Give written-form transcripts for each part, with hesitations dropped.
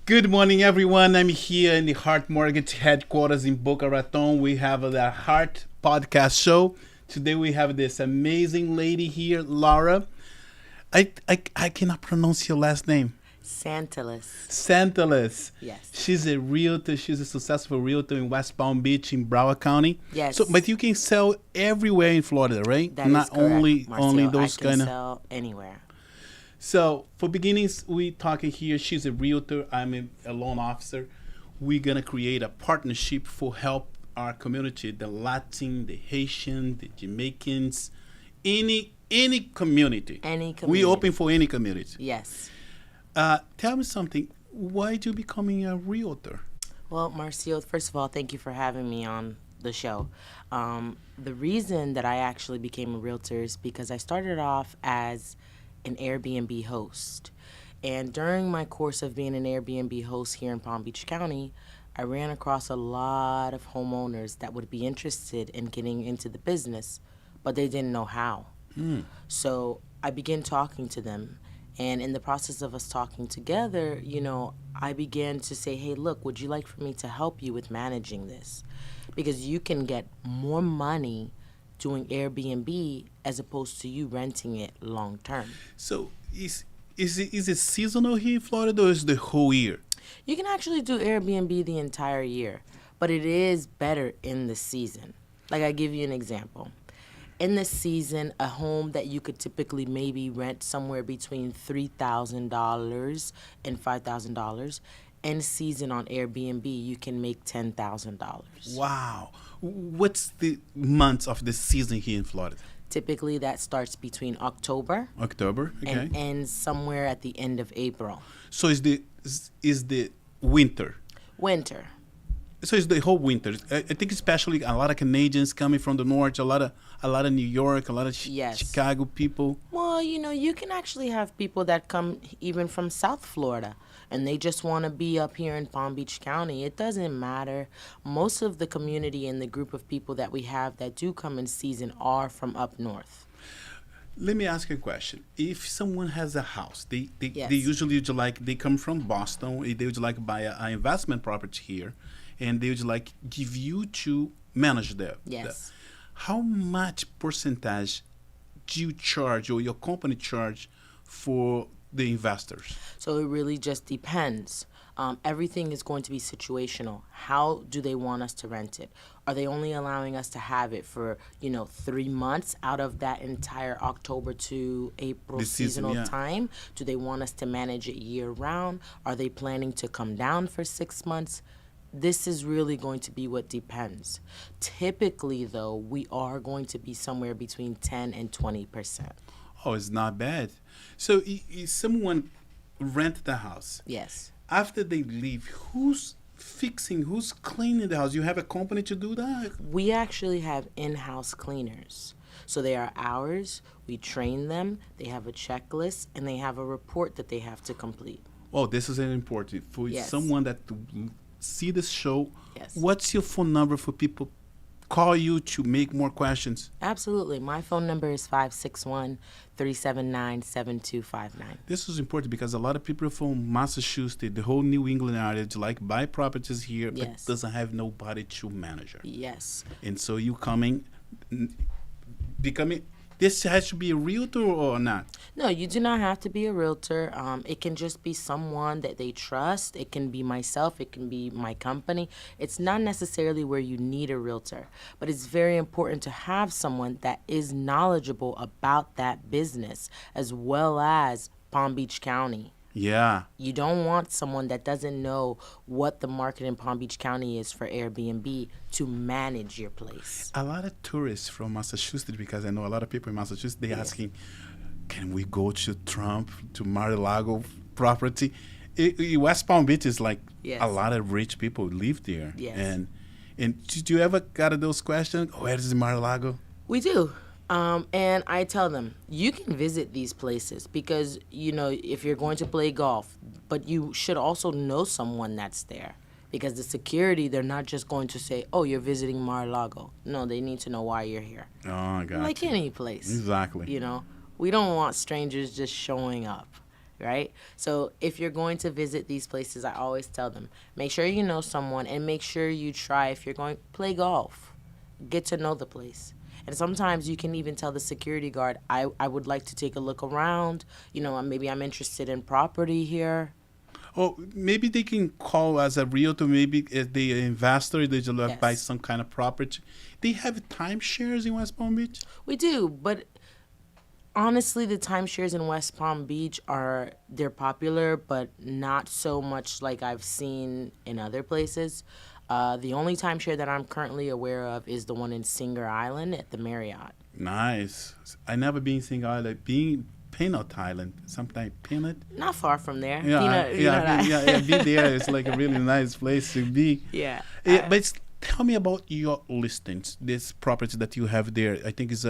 Good morning, everyone. I'm here in the Heart Mortgage headquarters in Boca Raton. We have the Heart Podcast Show. Today we have this amazing lady here, Laura. I cannot pronounce your last name. Saintilus. Saintilus. Yes. She's a realtor. She's a successful realtor in West Palm Beach in Broward County. Yes. So, but you can sell everywhere in Florida, right? That Not is correct, only Marcio. only those I can kind of. sell anywhere. So for beginnings, we talking here. She's a realtor. I'm a loan officer. We're gonna create a partnership for help our community, the Latin, the Haitian, the Jamaicans, any community. Any community. We open for any community. Yes. Tell me something. Why did you becoming a realtor? Well, Marcio, first of all, thank you for having me on the show. The reason that I actually became a realtor is because I started off as an Airbnb host. And during my course of being an Airbnb host here in Palm Beach County, I ran across a lot of homeowners that would be interested in getting into the business, but they didn't know how. So I began talking to them. And in the process of us talking together, I began to say, hey, look, would you like for me to help you with managing this? Because you can get more money doing Airbnb as opposed to you renting it long term. So is it seasonal here in Florida or is it the whole year? You can actually do Airbnb the entire year, but it is better in the season. Like I give you an example. In the season, a home that you could typically maybe rent somewhere between $3,000 and $5,000. In season on Airbnb, you can make $10,000. Wow. What's the months of the season here in Florida? Typically, that starts between October October, okay. and ends somewhere at the end of April. So is the winter. Winter. So it's the whole winter. I think especially a lot of Canadians coming from the north, a lot of New York, a lot of Yes. Chicago people. Well, you can actually have people that come even from South Florida and they just want to be up here in Palm Beach County. It doesn't matter. Most of the community and the group of people that we have that do come in season are from up north. Let me ask you a question. If someone has a house, Yes. they usually would like they come from Boston, they would like buy an investment property here, and they would like give you to manage them. Yes. How much percentage do you charge or your company charge for the investors? So it really just depends. Everything is going to be situational. How do they want us to rent it? Are they only allowing us to have it for, 3 months out of that entire October to April The season, seasonal yeah. time? Do they want us to manage it year round? Are they planning to come down for 6 months? This is really going to be what depends. Typically, though, we are going to be somewhere between 10 and 20%. Oh, it's not bad. So if someone rent the house, Yes. after they leave, who's cleaning the house? You have a company to do that? We actually have in-house cleaners. So they are ours. We train them. They have a checklist, and they have a report that they have to complete. Oh, this is very important. For Yes. someone that see this show, Yes. what's your phone number for people call you to make more questions? Absolutely. My phone number is 561-379-7259. This is important because a lot of people from Massachusetts, the whole New England area, to like buy properties here, but Yes. doesn't have nobody to manage it. Yes. And so you becoming. This has to be a realtor or not? No, you do not have to be a realtor. It can just be someone that they trust. It can be myself. It can be my company. It's not necessarily where you need a realtor, but it's very important to have someone that is knowledgeable about that business as well as Palm Beach County. Yeah. You don't want someone that doesn't know what the market in Palm Beach County is for Airbnb to manage your place. A lot of tourists from Massachusetts, because I know a lot of people in Massachusetts, they asking, can we go to Trump, to Mar-a-Lago property? West Palm Beach is like Yes. a lot of rich people live there. Yes. And did you ever got those questions? Where is Mar-a-Lago? We do. And I tell them, you can visit these places because, if you're going to play golf, but you should also know someone that's there. Because the security, they're not just going to say, oh, you're visiting Mar-a-Lago. No, they need to know why you're here. Oh, I got Like you. any place. Exactly. We don't want strangers just showing up. right? So if you're going to visit these places, I always tell them, make sure you know someone and make sure you try, if you're going, play golf, get to know the place. And sometimes you can even tell the security guard, I would like to take a look around. Maybe I'm interested in property here. Or maybe they can call as a realtor, maybe if they investor, they just like buy Yes. some kind of property. They have timeshares in West Palm Beach? We do, but honestly, the timeshares in West Palm Beach they're popular, but not so much like I've seen in other places. The only timeshare that I'm currently aware of is the one in Singer Island at the Marriott. Nice. I never been Single Island. Being Peanut Island, sometimes Peanut. Not far from there. Yeah, Peanut. be there. It's like a really nice place to be. Yeah. But tell me about your listings. This property that you have there, I think is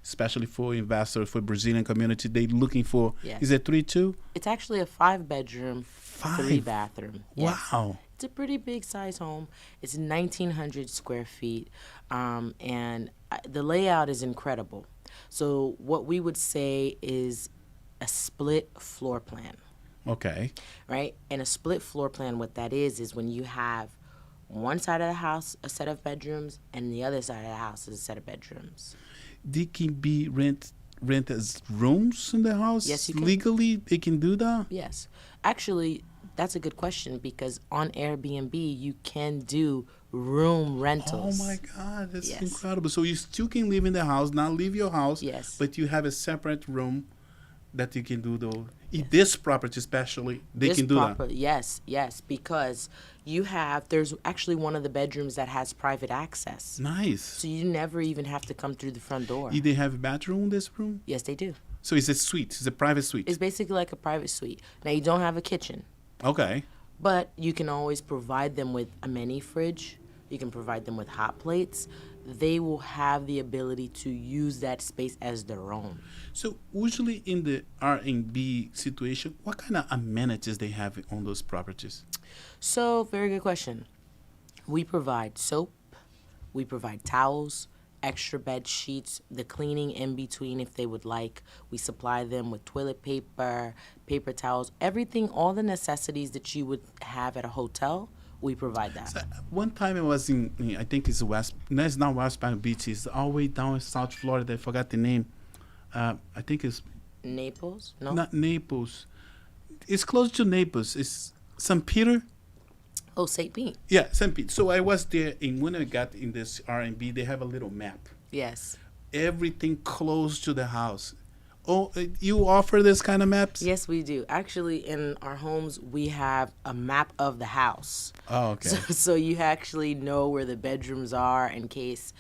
especially for investors, for Brazilian community. They looking for. Yes. Is it 3-2? It's actually a 5-bedroom, 3-bathroom. Yes. Wow. It's a pretty big size home. It's 1,900 square feet, and the layout is incredible. So what we would say is a split floor plan, Okay. right? And a split floor plan, what that is when you have one side of the house a set of bedrooms and the other side of the house is a set of bedrooms. They can be rent as rooms in the house. Yes, you can. Legally, they can do that. Yes. Actually, that's a good question because on Airbnb you can do room Oh rentals. my God, that's Yes. incredible! So you still can live in the house, not leave your house. Yes. But you have a separate room that you can do the. In this property, especially, they This can do proper- Yes, because there's actually one of the bedrooms that has private access. that. Nice. So you never even have to come through the front door. They have a bathroom in this room, Yes, they do. so it's a suite. It's a private suite. It's basically like a private suite. Now you don't have a kitchen, Okay. but you can always provide them with a mini fridge. You can provide them with hot plates. They will have the ability to use that space as their own. So usually in the R&B situation, what kind of amenities they have on those properties? So, very good question. We provide soap, we provide towels, extra bed sheets, the cleaning in between if they would like. We supply them with toilet paper, paper towels, everything, all the necessities that you would have at a hotel, we provide that. So, one time I was I think it's West, no, it's not West Palm Beach, it's all the way down in South Florida. I forgot the name. I think it's Naples? No? not Naples. It's close to Naples. It's St. Peter. Oh, St. Pete. Yeah, St. Pete. So I was there, and when I got in this R&B, they have a little map. Yes. Everything close to the house. Oh, you offer this kind of maps? Yes, we do. Actually, in our homes, we have a map of the house. Oh, okay. So you actually know where the bedrooms are in case,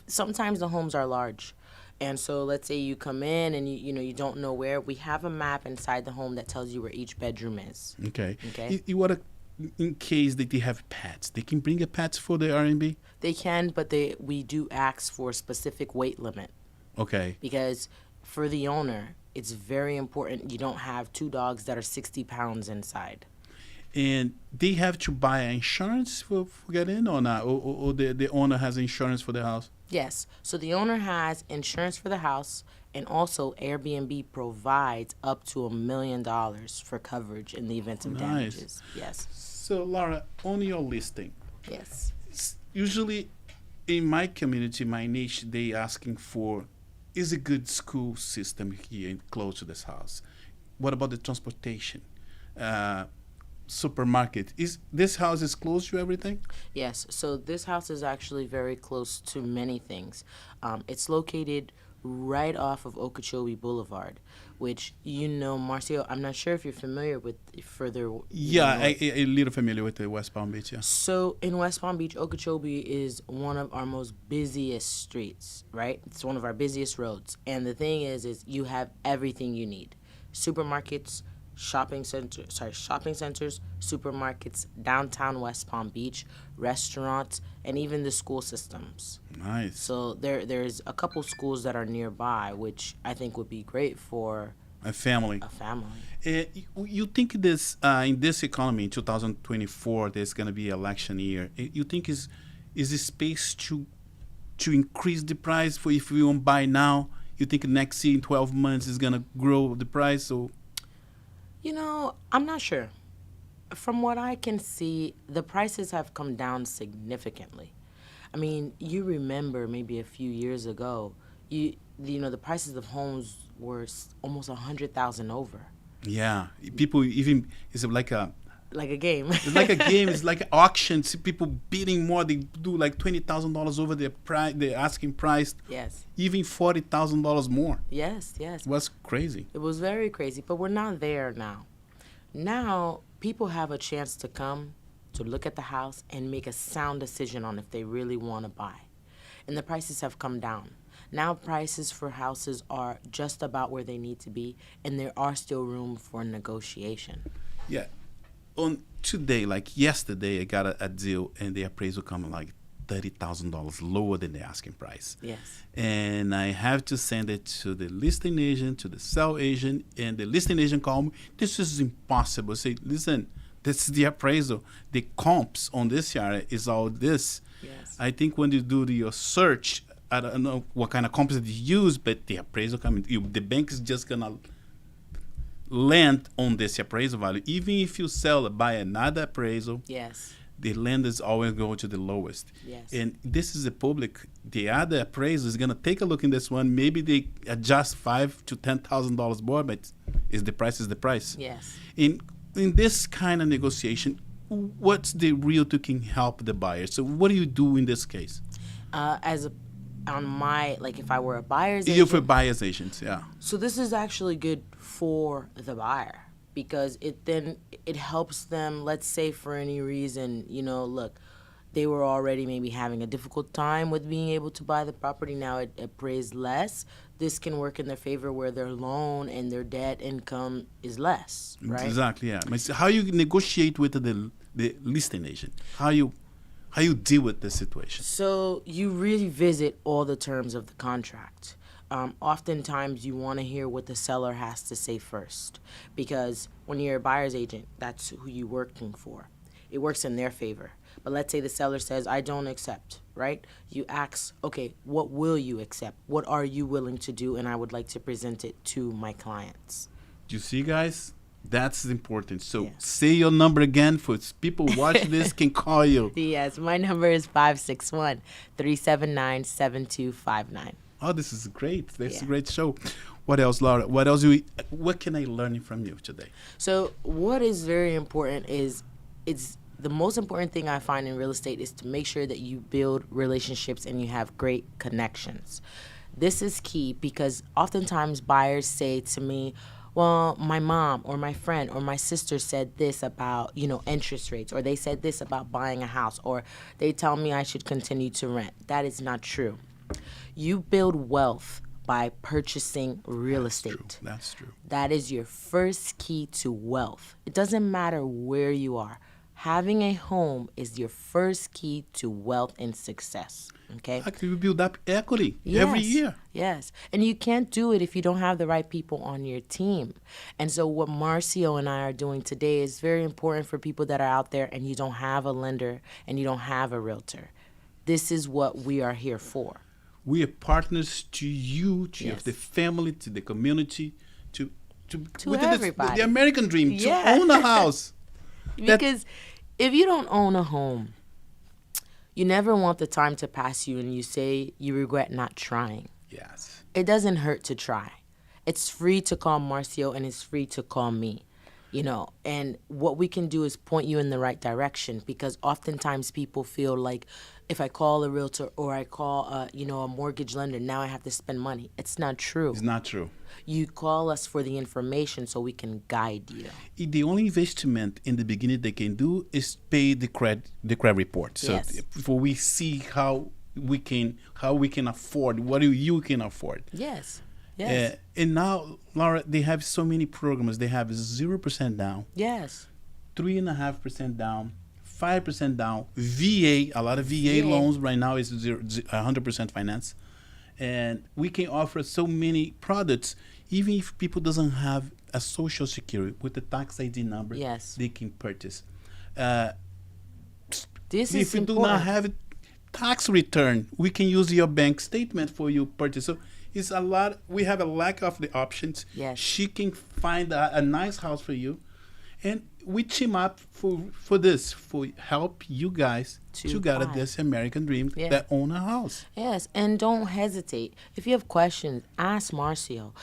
sometimes the homes are large. And so let's say you come in and you don't know where. We have a map inside the home that tells you where each bedroom is. Okay. Okay. You want to, in case that they have pets, they can bring a pet for the R&B? They can, but we do ask for a specific weight limit Okay. because for the owner, it's very important you don't have two dogs that are 60 pounds inside. And they have to buy insurance for get in or not? Or the owner has insurance for the house? Yes. So the owner has insurance for the house, and also Airbnb provides up to $1 million for coverage in the event of Nice. damages. Yes. So, Laura, on your listing, Yes. usually in my community, my niche, they asking for is a good school system here close to this house. What about the transportation? Supermarket. Is this house is close to everything? Yes. So this house is actually very close to many things. It's located right off of Okeechobee Boulevard, which Marcio, I'm not sure if you're familiar with further. Yeah, north. a little familiar with the West Palm Beach. Yeah. So in West Palm Beach, Okeechobee is one of our most busiest streets, right? It's one of our busiest roads. And the thing is you have everything you need. Supermarkets, shopping centers, supermarkets, downtown West Palm Beach, restaurants, and even the school systems. Nice. So there's a couple schools that are nearby, which I think would be great for A family. a family. You think this in this economy in 2024 there's going to be election year? You think is a space to increase the price for if we won't buy now? You think next year in 12 months is going to grow the price? Or I'm not sure. From what I can see, the prices have come down significantly. I mean, you remember maybe a few years ago, the prices of homes were almost 100,000 over, Yeah, people even it's like a like a game. it's like a game. It's like an auction. See people bidding more. They do like $20,000 over their price, the asking price. Yes, Even $40,000 more. yes, yes. It was crazy. It was very crazy, but we're not there now. Now, people have a chance to come to look at the house and make a sound decision on if they really want to buy. And the prices have come down. Now, prices for houses are just about where they need to be, and there are still room for negotiation. Yeah. On today, like yesterday, I got a deal, and the appraisal coming like $30,000 lower than the asking price. Yes. And I have to send it to the listing agent, to the sell agent, and the listing agent called me. This is impossible. Say, listen, this is the appraisal. The comps on this yard is all this. Yes. I think when you do your search, I don't know what kind of comps you use, but the appraisal coming, the bank is just gonna land on this appraisal value. Even if you sell it by another appraisal, Yes. the lenders always go to the lowest. Yes. And this is the public. The other appraiser is gonna take a look in this one. Maybe they adjust $5,000 to $10,000 more, but the price is the price. Yes. In this kind of negotiation, what's the realtor can help the buyer? So what do you do in this case? On my, like, if I were a buyer's You agent. for buyers agents, yeah. So this is actually good for the buyer because it helps them. Let's say for any reason, look, they were already maybe having a difficult time with being able to buy the property. Now it appraised less. This can work in their favor where their loan and their debt income is less, right? Exactly, yeah. But how you negotiate with the listing agent? How you deal with this situation? So you revisit all the terms of the contract. Oftentimes you want to hear what the seller has to say first because when you're a buyer's agent, that's who you're working for. It works in their favor. But let's say the seller says, I don't accept, right? You ask, okay, what will you accept? What are you willing to do? And I would like to present it to my clients. You see, guys? That's important. So Yeah. say your number again for people watch this can call you. Yes, my number is 561-379-7259. Oh, this is great. This is a Yeah. great show. What else, Laura? What can I learn from you today? So what is very important is it's the most important thing I find in real estate is to make sure that you build relationships and you have great connections. This is key because oftentimes buyers say to me, well, my mom or my friend or my sister said this about, interest rates, or they said this about buying a house, or they tell me I should continue to rent. That is not true. You build wealth by purchasing real estate. That's true. That is your first key to wealth. It doesn't matter where you are. Having a home is your first key to wealth and success. Okay? Actually, we build up equity every year. Yes. And you can't do it if you don't have the right people on your team. And so what Marcio and I are doing today is very important for people that are out there and you don't have a lender and you don't have a realtor. This is what we are here for. We are partners to you, to Yes. the family, to the community, to with everybody. the American dream, Yeah. to own a house. Because if you don't own a home, you never want the time to pass you and you say you regret not trying. Yes. It doesn't hurt to try. It's free to call Marcio and it's free to call me, and what we can do is point you in the right direction because oftentimes people feel like if I call a realtor or I call a mortgage lender, now I have to spend money. It's not true. It's not true. You call us for the information so we can guide you. The only investment in the beginning they can do is pay the credit report. So Yes. for we see how we can afford what you can afford. Yes. Yes. And now, Laura, they have so many programs. They have 0% down, Yes. 3.5% down, 5% down, VA. A lot of VA VA. loans right now is 100% finance, and we can offer so many products. Even if people doesn't have a social security with the tax ID number, Yes. they can purchase. This If is you do important. not have a tax return, we can use your bank statement for your purchase. So It's a lot. We have a lack of the options. Yes. She can find a nice house for you, and we team up for this for help you guys to get find. this American dream Yeah. that own a house. Yes, and don't hesitate. If you have questions, ask Marcio.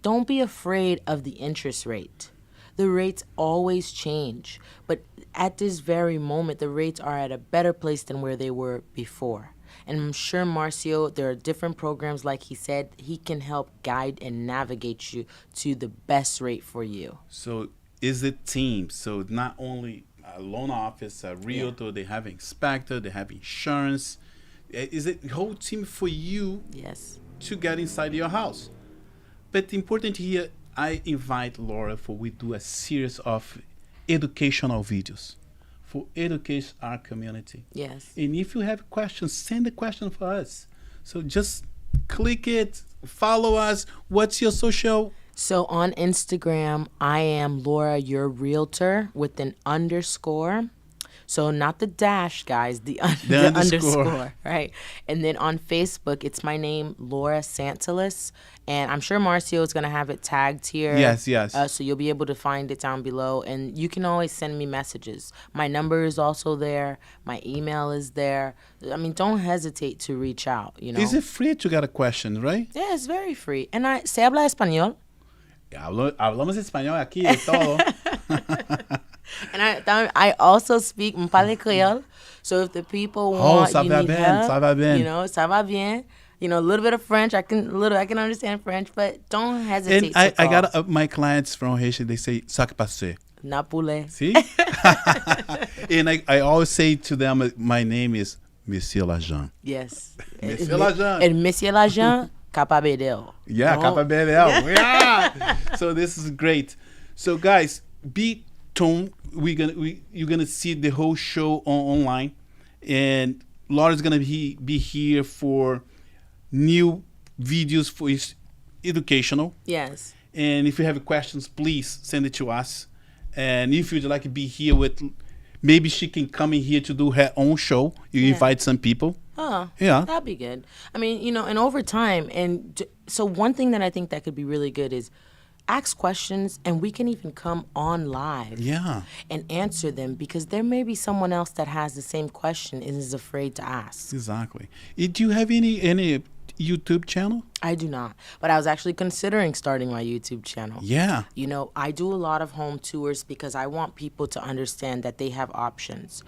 Don't be afraid of the interest rate. The rates always change, but at this very moment, the rates are at a better place than where they were before. And I'm sure Marcio, there are different programs, like he said, he can help guide and navigate you to the best rate for you. So is it team? So not only a loan office, a realtor, they have inspector, they have insurance. Is it whole team for you Yes. to get inside your house? But the important here, I invite Laura for we do a series of educational videos for educate our community. Yes. And if you have questions, send a question for us. So just click it, follow us. What's your social? So on Instagram, I am Laura, your realtor, with an underscore. So not the dash, guys, the underscore, right? And then on Facebook, it's my name, Laura Saintilus. And I'm sure Marcio is going to have it tagged here. Yes, yes. So you'll be able to find it down below. And you can always send me messages. My number is also there. My email is there. I mean, don't hesitate to reach out, you know. Is it free to get a question, right? Yeah, it's very free. And ¿se habla español? Hablamos español aquí y todo. And I also speak un par de Creole. So if the people want, ça you va need bien, help, ça va bien. you know, ça va bien. You know, a little bit of French. I can understand French, but don't hesitate. And to I call. got my clients from Haiti, they say, sac passé. Napule. See? And I always say to them, my name is Monsieur Lajean. Yes. Monsieur Lajean. And Monsieur Lajean, Capabedel. Yeah, Capabedel. Yeah. So this is great. So guys, be tuned. You're gonna see the whole show online, and Laura's gonna be here for new videos for his educational. Yes. And if you have questions, please send it to us. And if you'd like to be here with, maybe she can come in here to do her own show. You invite some people. Oh, Yeah. that'd be good. I mean, you know, and over time, so one thing that I think that could be really good is ask questions, and we can even come on live Yeah. and answer them, because there may be someone else that has the same question and is afraid to ask. Exactly. Do you have any YouTube channel? I do not, but I was actually considering starting my YouTube channel. Yeah. You know, I do a lot of home tours because I want people to understand that they have options.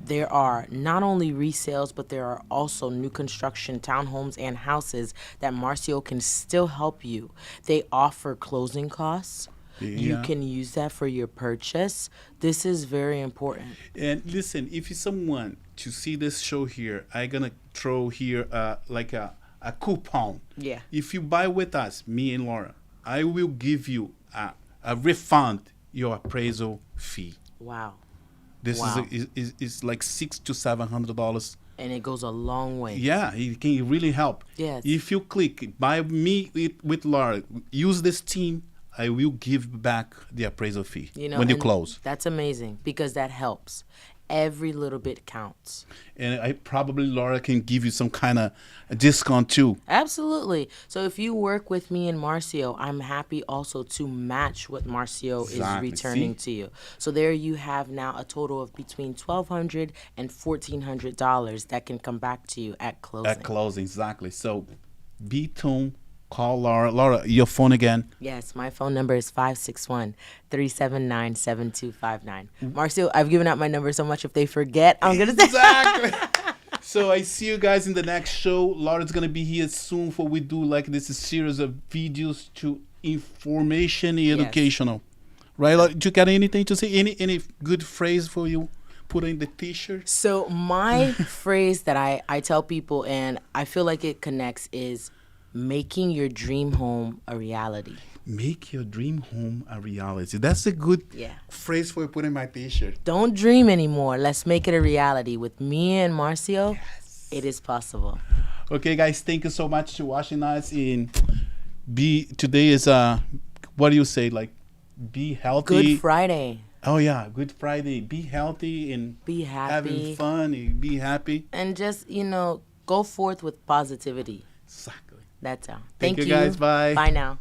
There are not only resales, but there are also new construction townhomes and houses that Marcio can still help you. They offer closing costs. You Yeah. can use that for your purchase. This is very important. And listen, if you someone to see this show here, I'm gonna throw here like a coupon. Yeah. If you buy with us, me and Laura, I will give you a refund your appraisal fee. Wow. This Wow. is like $600 to $700. And it goes a long way. Yeah, it can really help. Yes. If you click buy me with Laura, use this team, I will give back the appraisal fee You know, when you and close. That's amazing, because that helps. Every little bit counts. And I probably Laura can give you some kind of a discount too. Absolutely. So if you work with me and Marcio, I'm happy also to match what Marcio is Exactly. returning to you. So there you have now a total of between $1,200 and $1,400 that can come back to you at closing. At closing, exactly. So be tuned. Call Laura. Laura, your phone again. Yes, my phone number is 561-379-7259. Marcio, I've given out my number so much, if they forget, I'm going to say. Exactly. So I see you guys in the next show. Laura's going to be here soon for we do like this series of videos to information and educational. Right? Laura, do you got anything to say? Any good phrase for you? Put in the t-shirt? So my phrase that I tell people, and I feel like it connects, is making your dream home a reality. Make your dream home a reality. That's a good phrase for put in my t-shirt. Don't dream anymore. Let's make it a reality. With me and Marcio, it is possible. Okay, guys, thank you so much for watching us. Today is what do you say? Like, be healthy. Good Friday. Oh yeah, Good Friday. Be healthy and Be happy. having fun and be happy. And just, go forth with positivity. Exactly. That's all. Thank Thank you you. guys. Bye. Bye now.